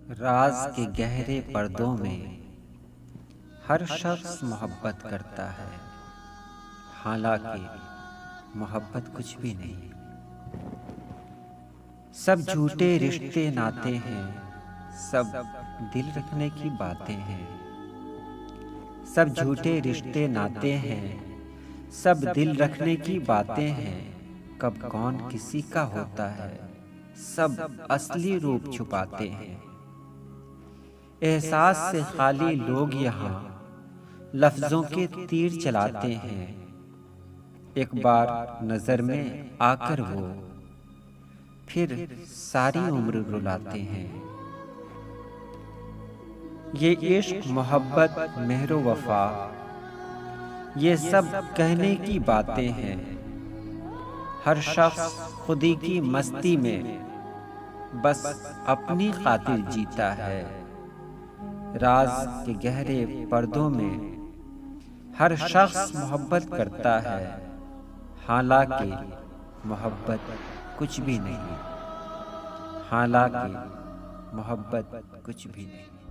राज के गहरे पर्दों में हर शख्स मोहब्बत करता है, हालांकि मोहब्बत कुछ भी नहीं। सब झूठे रिश्ते नाते हैं, सब दिल रखने की बातें हैं। सब झूठे रिश्ते नाते हैं, सब दिल रखने की बातें हैं। कब कौन किसी का होता है, सब असली रूप छुपाते हैं। एहसास से खाली लोग यहाँ लफ्जों के तीर चलाते हैं। एक बार नजर में आकर वो फिर सारी उम्र रुलाते हैं। ये इश्क मोहब्बत मेहरो वफा, ये सब कहने की बातें हैं। हर शख्स खुदी की मस्ती में बस अपनी खातिर जीता है। राज के गहरे पर्दों में हर शख्स मोहब्बत करता है, हालांकि मोहब्बत कुछ भी नहीं। हालांकि मोहब्बत कुछ भी नहीं।